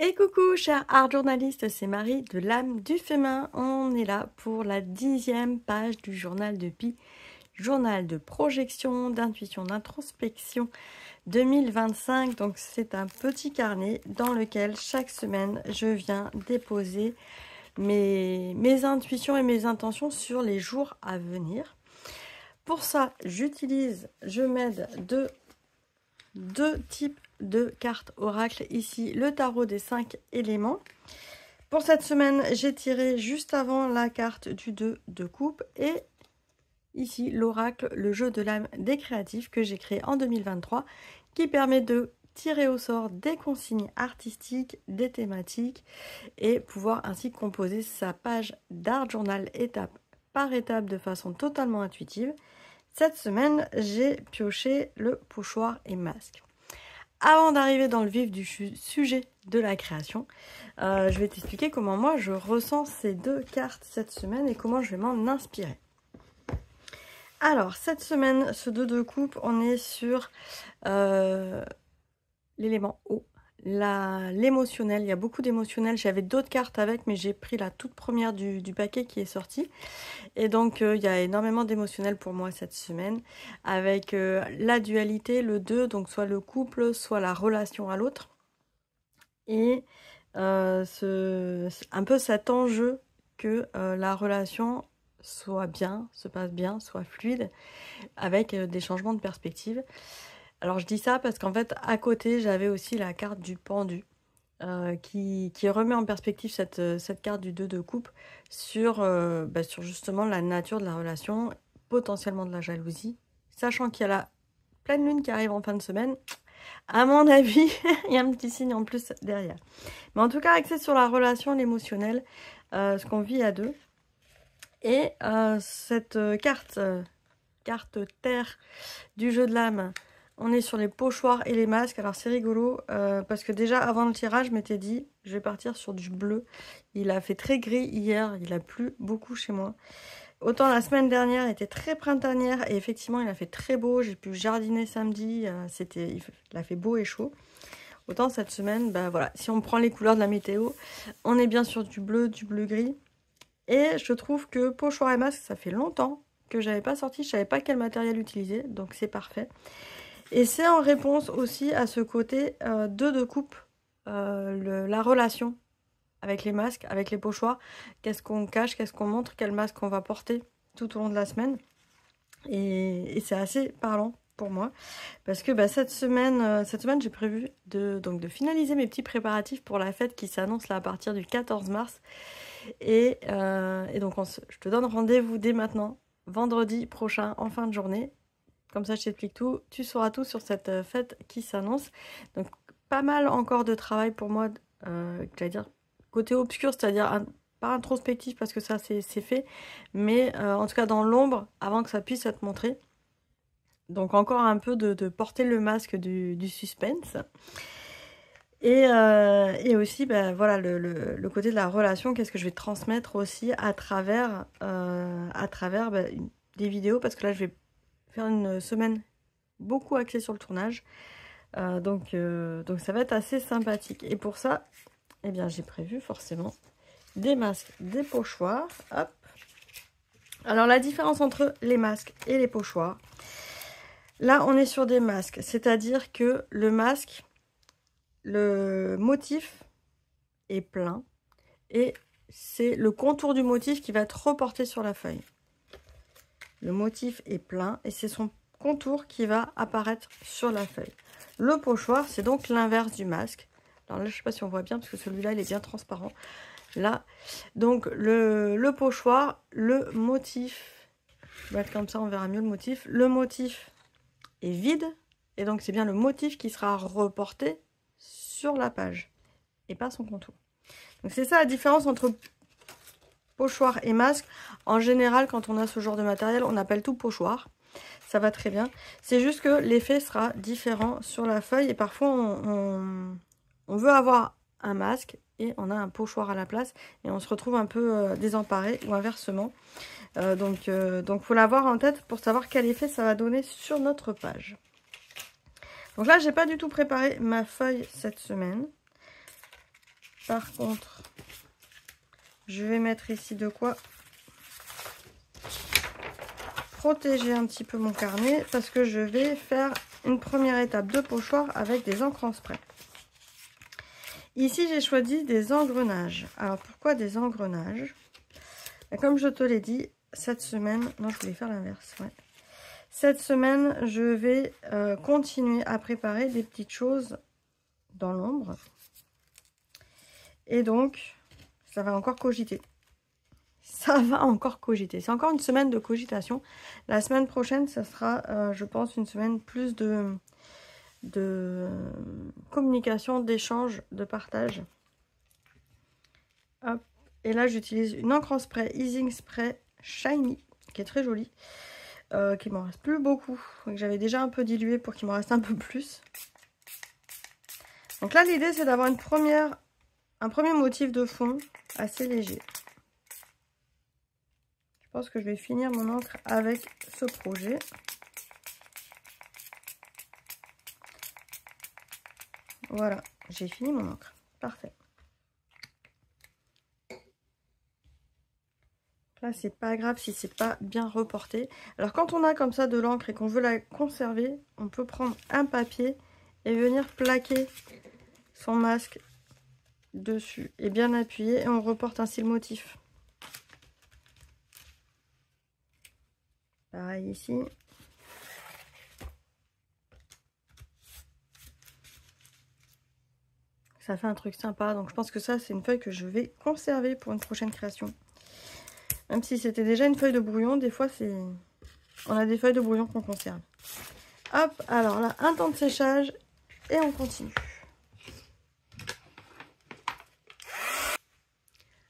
Et coucou chers art journalistes, c'est Marie de l'âme du féminin. On est là pour la 10e page du journal de Pi, journal de projection, d'intuition, d'introspection 2025. Donc c'est un petit carnet dans lequel chaque semaine je viens déposer mes intuitions et mes intentions sur les jours à venir. Pour ça, je m'aide de deux types de cartes oracle. Ici, le tarot des 5 éléments. Pour cette semaine, j'ai tiré juste avant la carte du 2 de coupe et ici l'oracle, le jeu de l'âme des créatifs que j'ai créé en 2023 qui permet de tirer au sort des consignes artistiques, des thématiques et pouvoir ainsi composer sa page d'art journal étape par étape de façon totalement intuitive. Cette semaine, j'ai pioché le pochoir et masque. Avant d'arriver dans le vif du sujet de la création, je vais t'expliquer comment moi je ressens ces deux cartes cette semaine et comment je vais m'en inspirer. Alors, cette semaine, ce 2 de coupe, on est sur l'élément eau, l'émotionnel. Il y a beaucoup d'émotionnel. J'avais d'autres cartes avec, mais j'ai pris la toute première du paquet qui est sortie. Et donc, il y a énormément d'émotionnel pour moi cette semaine, avec la dualité, le 2, donc soit le couple, soit la relation à l'autre. Et un peu cet enjeu que la relation soit bien, se passe bien, soit fluide, avec des changements de perspective. Alors je dis ça parce qu'en fait, à côté, j'avais aussi la carte du pendu. Qui remet en perspective cette carte du 2 de coupe sur justement la nature de la relation, potentiellement de la jalousie, sachant qu'il y a la pleine lune qui arrive en fin de semaine. À mon avis, il y a un petit signe en plus derrière. Mais en tout cas, axé sur la relation, l'émotionnel, ce qu'on vit à deux. Et cette carte terre du jeu de l'âme, on est sur les pochoirs et les masques. Alors c'est rigolo parce que déjà avant le tirage, je m'étais dit je vais partir sur du bleu. Il a fait très gris hier, il a plu beaucoup chez moi. Autant la semaine dernière était très printanière et effectivement il a fait très beau. J'ai pu jardiner samedi, il a fait beau et chaud. Autant cette semaine, voilà, si on prend les couleurs de la météo, on est bien sur du bleu gris. Et je trouve que pochoir et masque, ça fait longtemps que j'avais pas sorti, je savais pas quel matériel utiliser, donc c'est parfait. Et c'est en réponse aussi à ce côté 2 de coupe, la relation avec les masques, avec les pochoirs. Qu'est-ce qu'on cache, qu'est-ce qu'on montre, quel masque on va porter tout au long de la semaine. Et c'est assez parlant pour moi. Parce que cette semaine j'ai prévu de finaliser mes petits préparatifs pour la fête qui s'annonce là à partir du 14 mars. Et donc je te donne rendez-vous dès maintenant, vendredi prochain en fin de journée. Comme ça, je t'explique tout. Tu sauras tout sur cette fête qui s'annonce. Donc, pas mal encore de travail pour moi, j'allais dire, côté obscur, c'est-à-dire pas introspectif parce que ça, c'est fait. Mais en tout cas, dans l'ombre, avant que ça puisse être montré. Donc, encore un peu de porter le masque du suspense. Et aussi, voilà, le côté de la relation, qu'est-ce que je vais transmettre aussi à travers des vidéos. Parce que là, je vais faire une semaine beaucoup axée sur le tournage. Donc ça va être assez sympathique. Et pour ça, eh bien, j'ai prévu forcément des masques, des pochoirs. Hop. Alors, la différence entre les masques et les pochoirs. Là, on est sur des masques. C'est-à-dire que le masque, le motif est plein. Et c'est le contour du motif qui va être reporté sur la feuille. Le motif est plein et c'est son contour qui va apparaître sur la feuille. Le pochoir, c'est donc l'inverse du masque. Alors là, je ne sais pas si on voit bien parce que celui-là, il est bien transparent. Là, donc le pochoir, le motif, je vais mettre comme ça, on verra mieux le motif. Le motif est vide et donc c'est bien le motif qui sera reporté sur la page et pas son contour. Donc c'est ça la différence entre pochoir et masque. En général, quand on a ce genre de matériel, on appelle tout pochoir. Ça va très bien. C'est juste que l'effet sera différent sur la feuille. Et parfois, on veut avoir un masque et on a un pochoir à la place. Et on se retrouve un peu désemparé ou inversement. Donc, faut l'avoir en tête pour savoir quel effet ça va donner sur notre page. Donc là, j'ai pas du tout préparé ma feuille cette semaine. Par contre, je vais mettre ici de quoi protéger un petit peu mon carnet parce que je vais faire une première étape de pochoir avec des encres en spray. Ici, j'ai choisi des engrenages. Alors, pourquoi des engrenages? Comme je te l'ai dit, cette semaine... Non, je voulais faire l'inverse, ouais. Cette semaine, je vais continuer à préparer des petites choses dans l'ombre. Et donc, ça va encore cogiter. Ça va encore cogiter. C'est encore une semaine de cogitation. La semaine prochaine, ça sera, je pense, une semaine plus de communication, d'échange, de partage. Hop. Et là, j'utilise une encre en spray, Easing Spray Shiny, qui est très jolie. Qu'il m'en reste plus beaucoup. J'avais déjà un peu dilué pour qu'il m'en reste un peu plus. Donc là, l'idée, c'est d'avoir un premier motif de fond assez léger. Je pense que je vais finir mon encre avec ce projet. Voilà, j'ai fini mon encre. Parfait. Là, c'est pas grave si c'est pas bien reporté. Alors, quand on a comme ça de l'encre et qu'on veut la conserver, on peut prendre un papier et venir plaquer son masque dessus et bien appuyer et on reporte ainsi le motif. Pareil ici. Ça fait un truc sympa. Donc, je pense que ça, c'est une feuille que je vais conserver pour une prochaine création. Même si c'était déjà une feuille de brouillon, des fois, on a des feuilles de brouillon qu'on conserve. Hop, alors là, un temps de séchage et on continue.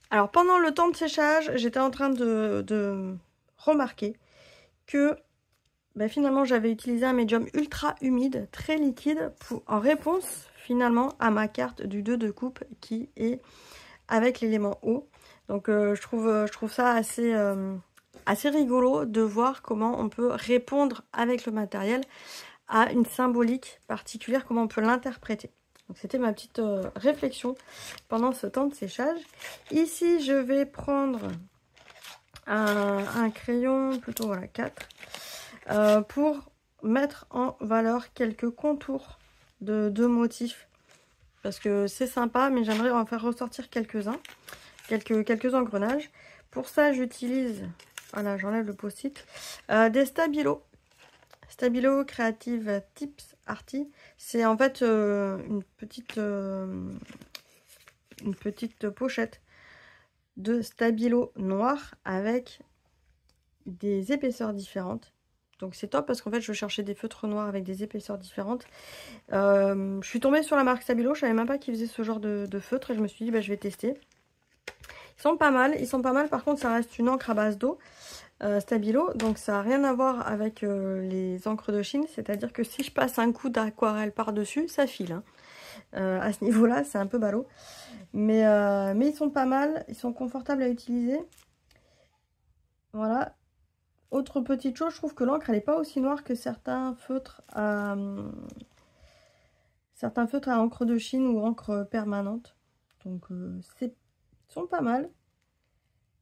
Alors, pendant le temps de séchage, j'étais en train de remarquer que finalement, j'avais utilisé un médium ultra humide, très liquide, en réponse finalement à ma carte du 2 de coupe qui est avec l'élément eau. Donc, je trouve ça assez rigolo de voir comment on peut répondre avec le matériel à une symbolique particulière, comment on peut l'interpréter. Donc, c'était ma petite réflexion pendant ce temps de séchage. Ici, je vais prendre un crayon, plutôt voilà 4, pour mettre en valeur quelques contours de motifs. Parce que c'est sympa, mais j'aimerais en faire ressortir quelques-uns, quelques engrenages. Pour ça, j'utilise, voilà, j'enlève le post-it, des stabilos. Stabilo Creative Tips Arty. C'est en fait une petite pochette de stabilo noir avec des épaisseurs différentes. Donc c'est top parce qu'en fait je cherchais des feutres noirs avec des épaisseurs différentes. Je suis tombée sur la marque Stabilo, je savais même pas qu'ils faisaient ce genre de feutre et je me suis dit je vais tester. Ils sont pas mal, par contre ça reste une encre à base d'eau. Stabilo, donc ça n'a rien à voir avec les encres de Chine, c'est-à-dire que si je passe un coup d'aquarelle par-dessus, ça file. Hein. À ce niveau-là, c'est un peu ballot. Mais ils sont pas mal, ils sont confortables à utiliser. Voilà. Autre petite chose, je trouve que l'encre, elle n'est pas aussi noire que certains feutres à encre de Chine ou encre permanente. Donc, ils sont pas mal.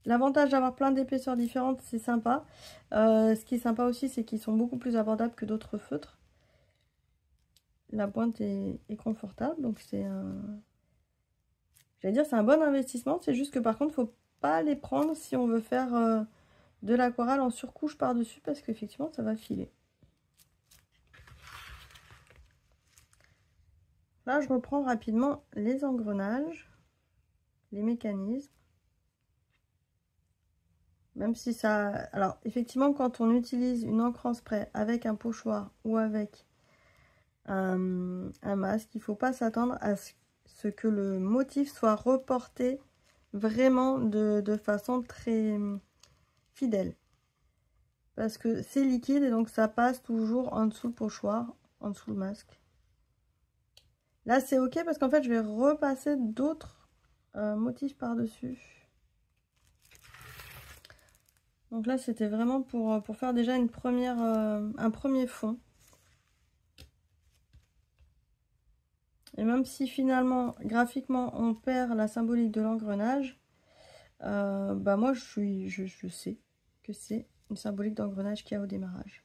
L'avantage d'avoir plein d'épaisseurs différentes, c'est sympa. Ce qui est sympa aussi, c'est qu'ils sont beaucoup plus abordables que d'autres feutres. La pointe est confortable, donc c'est un... J'allais dire, c'est un bon investissement. C'est juste que par contre, il ne faut pas les prendre si on veut faire de l'aquarelle en surcouche par-dessus, parce qu'effectivement, ça va filer. Là, je reprends rapidement les engrenages, les mécanismes. Même si ça... Alors, effectivement, quand on utilise une encre en spray avec un pochoir ou avec un masque, il ne faut pas s'attendre à ce que le motif soit reporté vraiment de façon très fidèle. Parce que c'est liquide et donc ça passe toujours en dessous le pochoir, en dessous le masque. Là, c'est ok parce qu'en fait, je vais repasser d'autres motifs par-dessus. Donc là, c'était vraiment pour faire déjà un premier fond. Et même si finalement, graphiquement, on perd la symbolique de l'engrenage, bah moi je sais que c'est une symbolique d'engrenage qu'il y a au démarrage.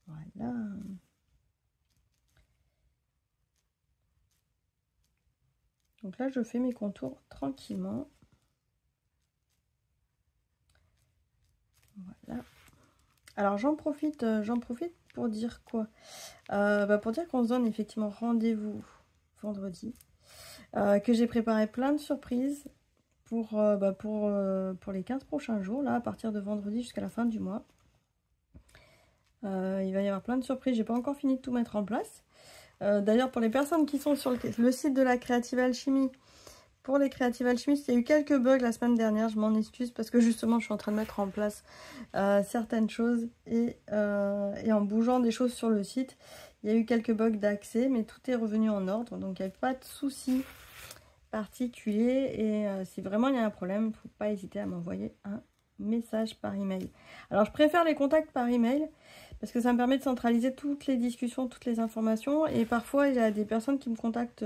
Voilà. Donc là, je fais mes contours tranquillement. Voilà. Alors j'en profite pour dire quoi? Pour dire qu'on se donne effectivement rendez-vous vendredi. Que j'ai préparé plein de surprises pour les 15 prochains jours, là, à partir de vendredi jusqu'à la fin du mois. Il va y avoir plein de surprises, j'ai pas encore fini de tout mettre en place. D'ailleurs, pour les personnes qui sont sur le site de la Creative Alchemy, pour les Creative Alchimistes, il y a eu quelques bugs la semaine dernière, je m'en excuse parce que justement je suis en train de mettre en place certaines choses et en bougeant des choses sur le site, il y a eu quelques bugs d'accès, mais tout est revenu en ordre, donc il n'y a pas de souci particulier et si vraiment il y a un problème, il ne faut pas hésiter à m'envoyer un message par email. Alors je préfère les contacts par email parce que ça me permet de centraliser toutes les discussions, toutes les informations et parfois il y a des personnes qui me contactent.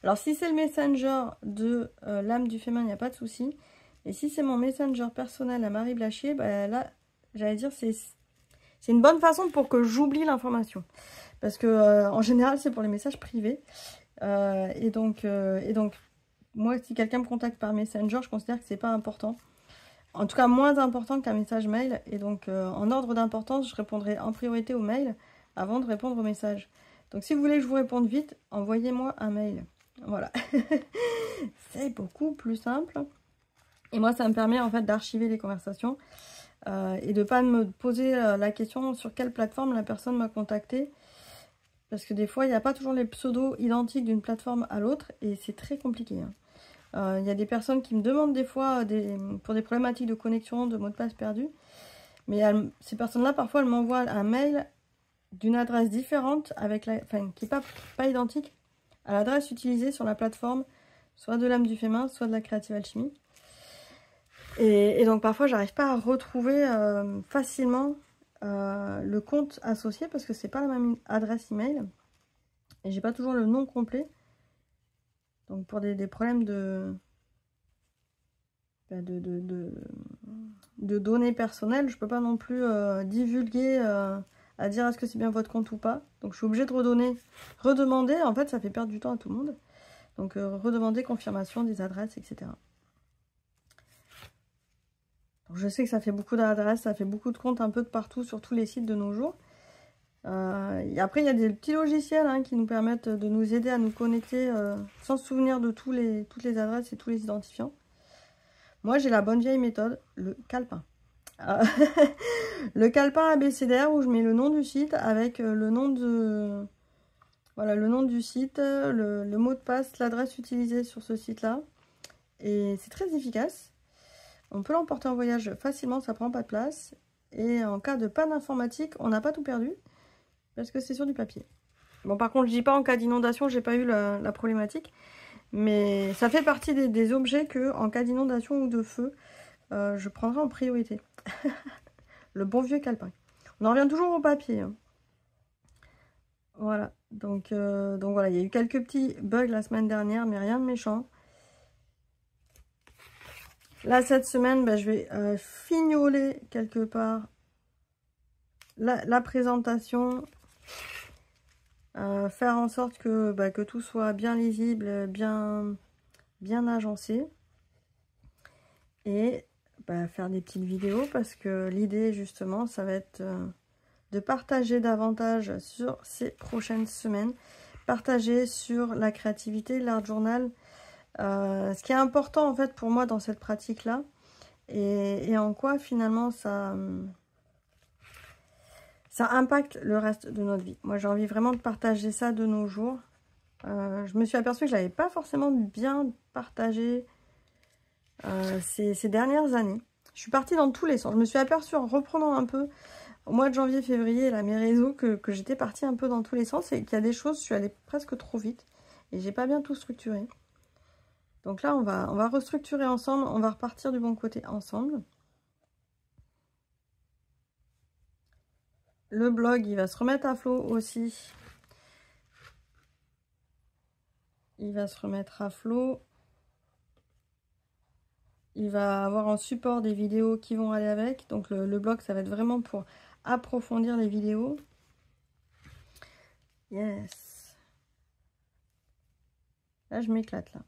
Alors si c'est le messenger de l'âme du féminin, il n'y a pas de souci. Et si c'est mon messenger personnel à Marie Blachier, bah là, j'allais dire, c'est une bonne façon pour que j'oublie l'information. Parce que en général, c'est pour les messages privés. Et donc, moi, si quelqu'un me contacte par messenger, je considère que c'est pas important. En tout cas, moins important qu'un message mail. Et donc, en ordre d'importance, je répondrai en priorité au mail avant de répondre au message. Donc, si vous voulez que je vous réponde vite, envoyez-moi un mail. Voilà, c'est beaucoup plus simple. Et moi, ça me permet en fait d'archiver les conversations et de ne pas me poser la question sur quelle plateforme la personne m'a contacté. Parce que des fois, il n'y a pas toujours les pseudos identiques d'une plateforme à l'autre et c'est très compliqué. Il y a des personnes qui me demandent des fois pour des problématiques de connexion, de mots de passe perdus. Mais ces personnes-là, parfois, elles m'envoient un mail d'une adresse différente qui n'est pas identique à l'adresse utilisée sur la plateforme, soit de l'âme du féminin, soit de la Creative Alchemy. Et donc parfois, j'arrive pas à retrouver facilement le compte associé parce que c'est pas la même adresse email. Et j'ai pas toujours le nom complet. Donc pour des problèmes de données personnelles, je peux pas non plus divulguer à dire est-ce que c'est bien votre compte ou pas. Donc je suis obligée de redemander. En fait, ça fait perdre du temps à tout le monde. Donc redemander confirmation des adresses, etc. Donc, je sais que ça fait beaucoup d'adresses, ça fait beaucoup de comptes un peu de partout sur tous les sites de nos jours. Et après, il y a des petits logiciels qui nous permettent de nous aider à nous connecter sans se souvenir de toutes les adresses et tous les identifiants. Moi, j'ai la bonne vieille méthode, le calepin. Le calepin abécédaire où je mets le nom du site avec le nom du site, le mot de passe, l'adresse utilisée sur ce site-là. Et c'est très efficace. On peut l'emporter en voyage facilement, ça prend pas de place. Et en cas de panne informatique, on n'a pas tout perdu parce que c'est sur du papier. Bon, par contre, je dis pas en cas d'inondation, j'ai pas eu la problématique. Mais ça fait partie des objets que, en cas d'inondation ou de feu, je prendrai en priorité. Le bon vieux calepin. On en revient toujours au papier. Voilà. Donc voilà, il y a eu quelques petits bugs la semaine dernière, mais rien de méchant. Là, cette semaine, je vais fignoler quelque part la présentation. Faire en sorte que tout soit bien lisible, bien agencé. Et faire des petites vidéos parce que l'idée, justement, ça va être de partager davantage sur ces prochaines semaines. Partager sur la créativité, l'art journal. Ce qui est important, en fait, pour moi dans cette pratique-là. Et en quoi, finalement, ça impacte le reste de notre vie. Moi, j'ai envie vraiment de partager ça de nos jours. Je me suis aperçue que je ne l'avais pas forcément bien partagé ces dernières années. Je suis partie dans tous les sens. Je me suis aperçue en reprenant un peu au mois de janvier-février mes réseaux que j'étais partie un peu dans tous les sens et qu'il y a des choses, je suis allée presque trop vite et j'ai pas bien tout structuré. Donc là, on va restructurer ensemble, on va repartir du bon côté ensemble. Le blog, il va se remettre à flot aussi. Il va se remettre à flot. Il va avoir en support des vidéos qui vont aller avec. Donc le blog, ça va être vraiment pour approfondir les vidéos. Yes. Là, je m'éclate là.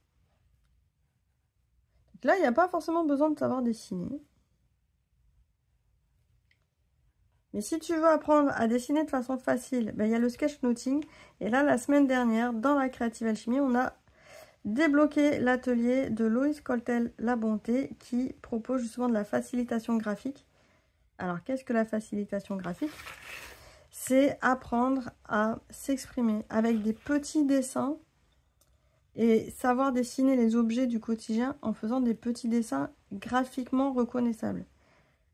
Donc là, il n'y a pas forcément besoin de savoir dessiner. Mais si tu veux apprendre à dessiner de façon facile, ben, il y a le sketchnoting. Et là, la semaine dernière, dans la Creative Alchemy, on a débloqué l'atelier de Loïs Coltel La Bonté qui propose justement de la facilitation graphique. Alors, qu'est-ce que la facilitation graphique? C'est apprendre à s'exprimer avec des petits dessins et savoir dessiner les objets du quotidien en faisant des petits dessins graphiquement reconnaissables.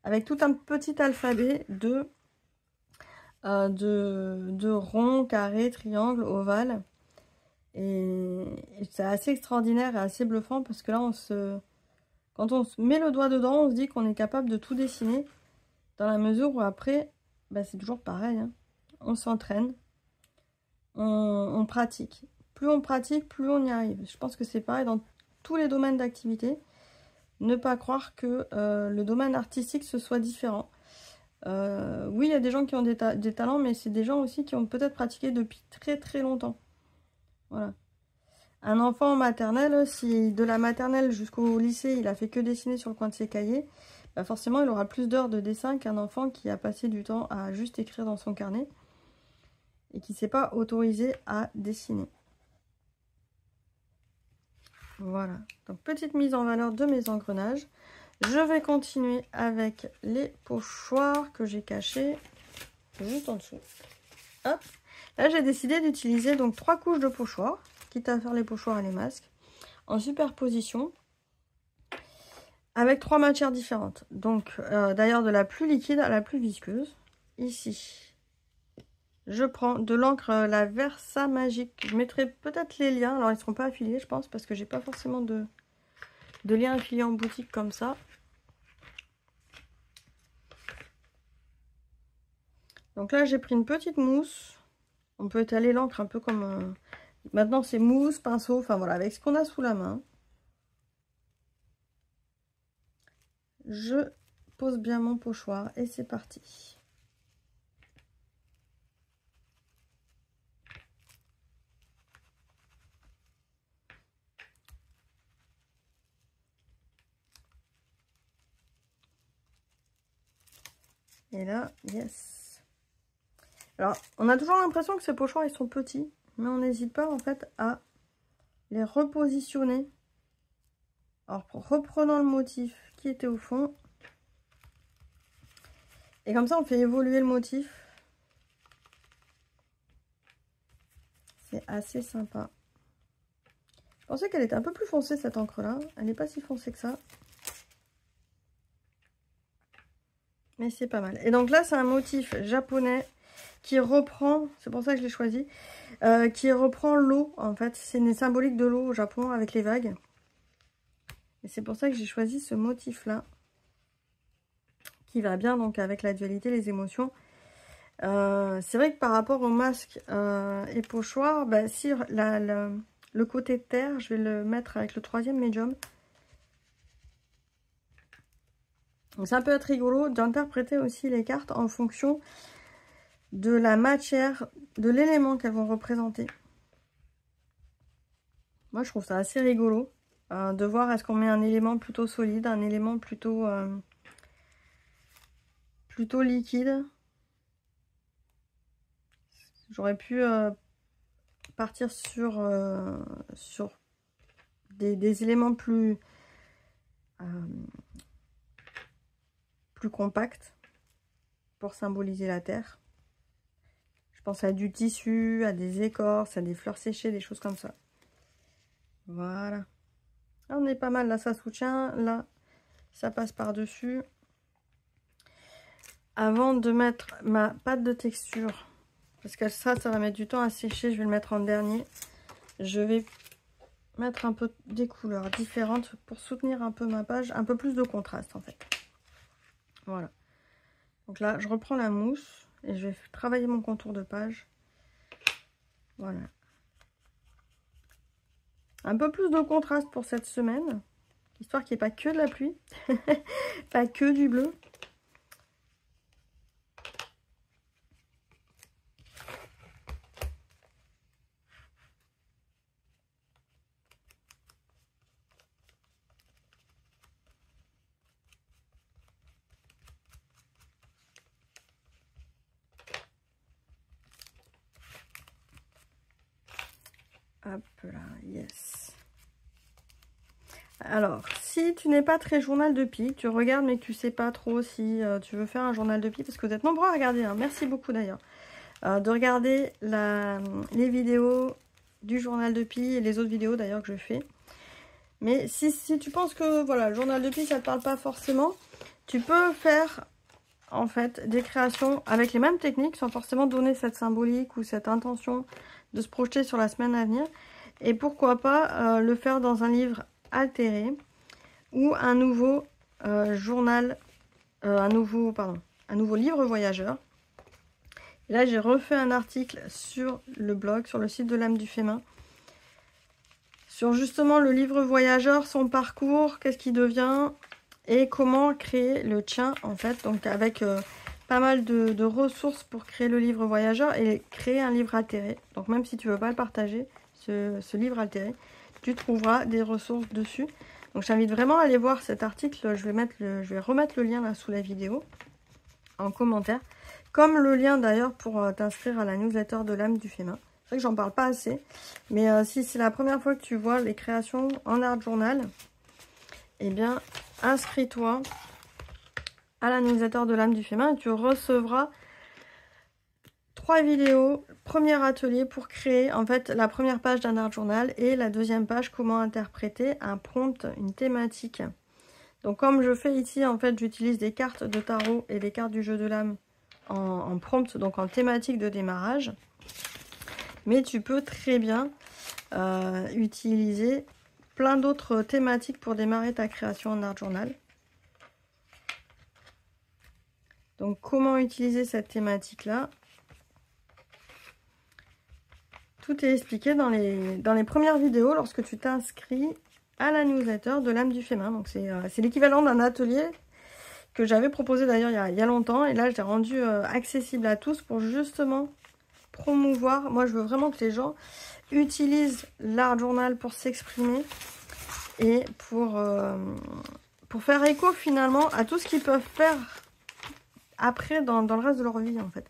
Avec tout un petit alphabet de ronds, carrés, triangles, ovales. Et c'est assez extraordinaire et assez bluffant parce que là, quand on se met le doigt dedans, on se dit qu'on est capable de tout dessiner dans la mesure où après, bah, c'est toujours pareil. Hein. On s'entraîne, on pratique. Plus on pratique, plus on y arrive. Je pense que c'est pareil dans tous les domaines d'activité. Ne pas croire que le domaine artistique, ce soit différent. Oui, il y a des gens qui ont des talents, mais c'est des gens aussi qui ont peut-être pratiqué depuis très très longtemps. Voilà. Un enfant en maternelle, si de la maternelle jusqu'au lycée, il a fait que dessiner sur le coin de ses cahiers, bah forcément, il aura plus d'heures de dessin qu'un enfant qui a passé du temps à juste écrire dans son carnet et qui ne s'est pas autorisé à dessiner. Voilà. Donc, petite mise en valeur de mes engrenages. Je vais continuer avec les pochoirs que j'ai cachés juste en dessous. Hop. Là, j'ai décidé d'utiliser donc 3 couches de pochoirs, quitte à faire les pochoirs et les masques, en superposition, avec 3 matières différentes. Donc, d'ailleurs, de la plus liquide à la plus visqueuse. Ici, je prends de l'encre, la Versa Magique. Je mettrai peut-être les liens. Alors, ils ne seront pas affiliés, je pense, parce que j'ai pas forcément de liens affiliés en boutique comme ça. Donc là, j'ai pris une petite mousse. On peut étaler l'encre un peu comme... Maintenant, c'est mousse, pinceau, enfin voilà, avec ce qu'on a sous la main. Je pose bien mon pochoir et c'est parti. Et là, yes. Alors, on a toujours l'impression que ces pochoirs, ils sont petits. Mais on n'hésite pas, en fait, à les repositionner. Alors, reprenant le motif qui était au fond. Et comme ça, on fait évoluer le motif. C'est assez sympa. Je pensais qu'elle était un peu plus foncée, cette encre-là. Elle n'est pas si foncée que ça. Mais c'est pas mal. Et donc là, c'est un motif japonais qui reprend, c'est pour ça que je l'ai choisi, qui reprend l'eau, en fait. C'est une symbolique de l'eau au Japon avec les vagues. Et c'est pour ça que j'ai choisi ce motif-là, qui va bien donc avec la dualité, les émotions. C'est vrai que par rapport au masque et pochoir, bah, si le côté terre, je vais le mettre avec le 3e médium. Donc ça peut être rigolo d'interpréter aussi les cartes en fonction de la matière, de l'élément qu'elles vont représenter. Moi, je trouve ça assez rigolo de voir est-ce qu'on met un élément plutôt solide, un élément plutôt liquide. J'aurais pu partir sur des éléments plus compacts pour symboliser la terre. Je pense à du tissu, à des écorces, à des fleurs séchées, des choses comme ça. Voilà. Là, on est pas mal. Là, ça soutient. Là, ça passe par-dessus. Avant de mettre ma pâte de texture, parce que ça va mettre du temps à sécher, je vais le mettre en dernier. Je vais mettre un peu des couleurs différentes pour soutenir un peu ma page, un peu plus de contraste en fait. Voilà. Donc là, je reprends la mousse et je vais travailler mon contour de page. Voilà. Un peu plus de contraste pour cette semaine, histoire qu'il n'y ait pas que de la pluie, pas que du bleu. Hop là, yes. Alors, si tu n'es pas très journal de Pi, tu regardes mais que tu sais pas trop si tu veux faire un journal de Pi, parce que vous êtes nombreux à regarder, hein. Merci beaucoup d'ailleurs, de regarder les vidéos du journal de Pi et les autres vidéos d'ailleurs que je fais. Mais si tu penses que voilà, le journal de Pi ça te parle pas forcément, tu peux faire en fait des créations avec les mêmes techniques sans forcément donner cette symbolique ou cette intention de se projeter sur la semaine à venir. Et pourquoi pas le faire dans un livre altéré ou un nouveau journal, un nouveau livre voyageur. Et là j'ai refait un article sur le blog, sur le site de l'âme du féminin, sur justement le livre voyageur, son parcours, qu'est-ce qu'il devient et comment créer le tien en fait. Donc avec pas mal de ressources pour créer le livre voyageur et créer un livre altéré. Donc même si tu veux pas le partager, ce livre altéré, tu trouveras des ressources dessus. Donc je t'invite vraiment à aller voir cet article. Je vais remettre le lien là sous la vidéo en commentaire. Comme le lien d'ailleurs pour t'inscrire à la newsletter de l'âme du féminin. C'est vrai que j'en parle pas assez. Mais si c'est la première fois que tu vois les créations en art journal, eh bien inscris-toi à la newsletter de l'âme du féminin et tu recevras 3 vidéos, premier atelier pour créer en fait la première page d'un art journal et la deuxième page comment interpréter un prompt, une thématique. Donc comme je fais ici en fait j'utilise des cartes de tarot et des cartes du jeu de l'âme en prompt, donc en thématique de démarrage. Mais tu peux très bien utiliser plein d'autres thématiques pour démarrer ta création en art journal. Donc comment utiliser cette thématique là? Tout est expliqué dans les premières vidéos lorsque tu t'inscris à la newsletter de l'âme du féminin. Donc c'est l'équivalent d'un atelier que j'avais proposé d'ailleurs il y a longtemps. Et là je l'ai rendu accessible à tous pour justement promouvoir. Moi je veux vraiment que les gens utilisent l'art journal pour s'exprimer et pour faire écho finalement à tout ce qu'ils peuvent faire après dans le reste de leur vie en fait.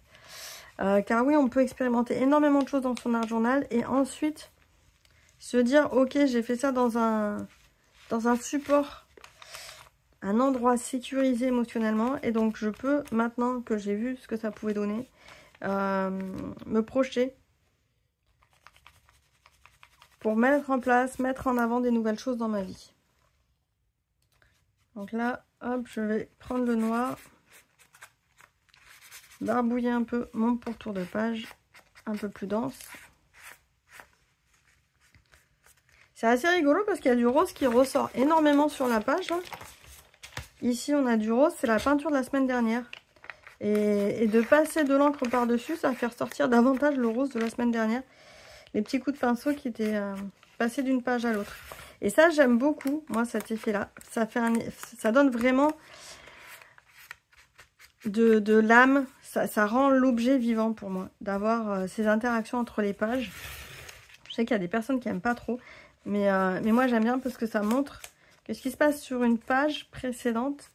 Car oui, on peut expérimenter énormément de choses dans son art journal et ensuite se dire ok, j'ai fait ça dans un support, un endroit sécurisé émotionnellement, et donc je peux, maintenant que j'ai vu ce que ça pouvait donner, me projeter pour mettre en place, mettre en avant des nouvelles choses dans ma vie. Donc là, hop, je vais prendre le noir, barbouiller un peu mon pourtour de page un peu plus dense. C'est assez rigolo parce qu'il y a du rose qui ressort énormément sur la page là. Ici on a du rose, c'est la peinture de la semaine dernière, et de passer de l'encre par dessus ça va faire sortir davantage le rose de la semaine dernière, les petits coups de pinceau qui étaient passés d'une page à l'autre. Et ça j'aime beaucoup moi cet effet là, ça donne vraiment de l'âme, ça rend l'objet vivant pour moi, d'avoir ces interactions entre les pages. Je sais qu'il y a des personnes qui n'aiment pas trop, mais moi j'aime bien parce que ça montre que ce qui se passe sur une page précédente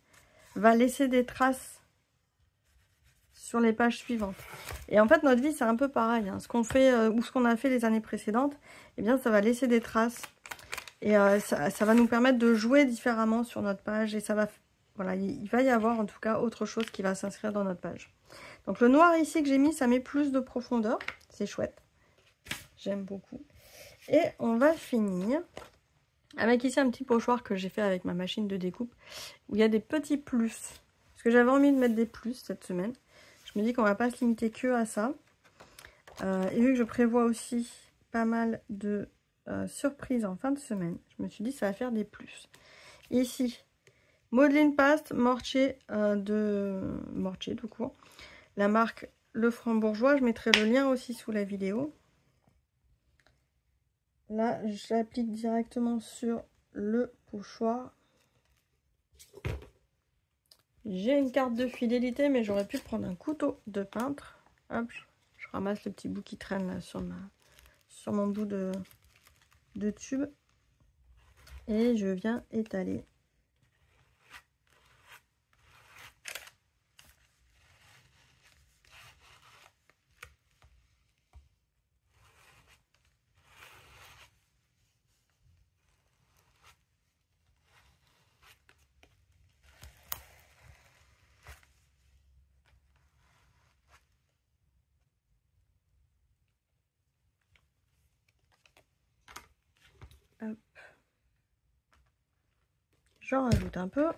va laisser des traces sur les pages suivantes. Et en fait notre vie c'est un peu pareil, hein. Ce qu'on fait ou ce qu'on a fait les années précédentes, eh bien ça va laisser des traces et ça va nous permettre de jouer différemment sur notre page, et ça va... Voilà, il va y avoir en tout cas autre chose qui va s'inscrire dans notre page. Donc le noir ici que j'ai mis, ça met plus de profondeur. C'est chouette. J'aime beaucoup. Et on va finir avec ici un petit pochoir que j'ai fait avec ma machine de découpe, où il y a des petits plus. Parce que j'avais envie de mettre des plus cette semaine. Je me dis qu'on va pas se limiter que à ça. Et vu que je prévois aussi pas mal de surprises en fin de semaine, je me suis dit ça va faire des plus. Ici... Modeling Past Mortier de Mortier tout court. La marque le frambourgeois. Je mettrai le lien aussi sous la vidéo. Là, j'applique directement sur le pochoir. J'ai une carte de fidélité, mais j'aurais pu prendre un couteau de peintre. Hop, je ramasse le petit bout qui traîne là sur mon bout de tube. Et je viens étaler. Hop. J'en rajoute un peu.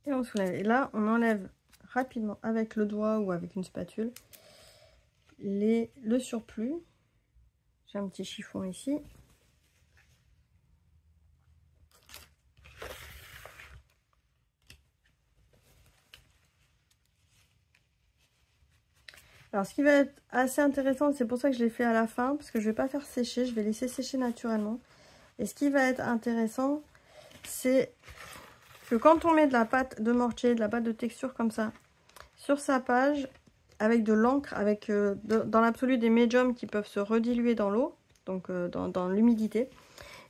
Et on soulève. Et là, on enlève rapidement avec le doigt ou avec une spatule le surplus. J'ai un petit chiffon ici. Alors ce qui va être assez intéressant, c'est pour ça que je l'ai fait à la fin, parce que je ne vais pas faire sécher, je vais laisser sécher naturellement. Et ce qui va être intéressant, c'est que quand on met de la pâte de mortier, de la pâte de texture comme ça, sur sa page, avec de l'encre, avec dans l'absolu des médiums qui peuvent se rediluer dans l'eau, donc dans l'humidité,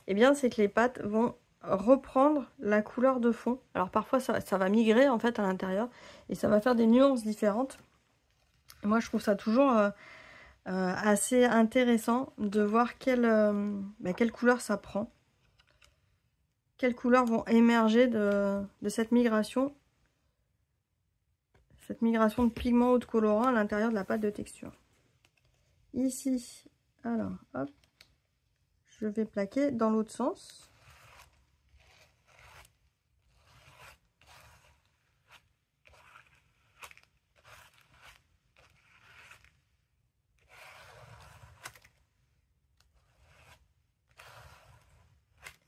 et bien c'est que les pâtes vont reprendre la couleur de fond. Alors parfois ça va migrer en fait à l'intérieur, et ça va faire des nuances différentes. Moi, je trouve ça toujours assez intéressant de voir quelle couleur ça prend. Quelles couleurs vont émerger de cette migration. Cette migration de pigments ou de colorants à l'intérieur de la pâte de texture. Ici, alors, hop, je vais plaquer dans l'autre sens.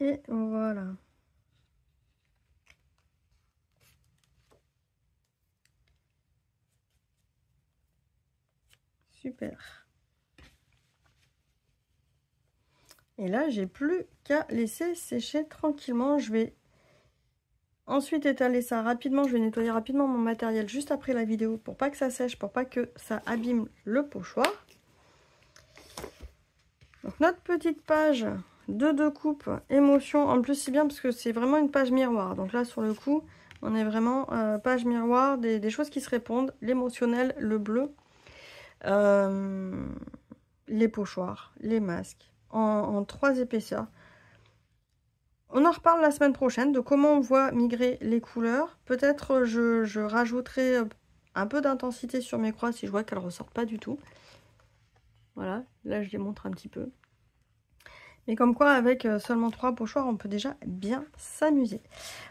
Et voilà. Super. Et là, j'ai plus qu'à laisser sécher tranquillement. Je vais ensuite étaler ça rapidement. Je vais nettoyer rapidement mon matériel juste après la vidéo pour pas que ça sèche, pour pas que ça abîme le pochoir. Donc notre petite page de découpe émotion, en plus c'est bien parce que c'est vraiment une page miroir. Donc là sur le coup on est vraiment page miroir, des choses qui se répondent, l'émotionnel, le bleu, les pochoirs, les masques en 3 épaisseurs. On en reparle la semaine prochaine de comment on voit migrer les couleurs. Peut-être je rajouterai un peu d'intensité sur mes croix si je vois qu'elles ne ressortent pas du tout. Voilà, là je les montre un petit peu. Mais comme quoi, avec seulement 3 pochoirs, on peut déjà bien s'amuser.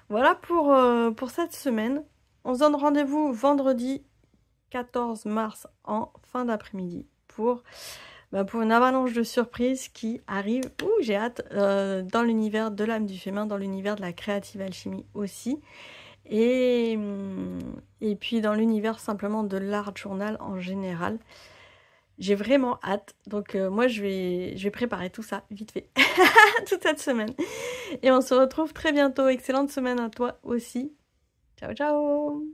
Voilà pour cette semaine. On se donne rendez-vous vendredi 14 mars en fin d'après-midi pour une avalanche de surprises qui arrive. Ouh, j'ai hâte, dans l'univers de l'âme du féminin, dans l'univers de la créative alchimie aussi. Et puis dans l'univers simplement de l'art journal en général. J'ai vraiment hâte, donc moi je vais préparer tout ça vite fait, toute cette semaine. Et on se retrouve très bientôt, excellente semaine à toi aussi. Ciao ciao.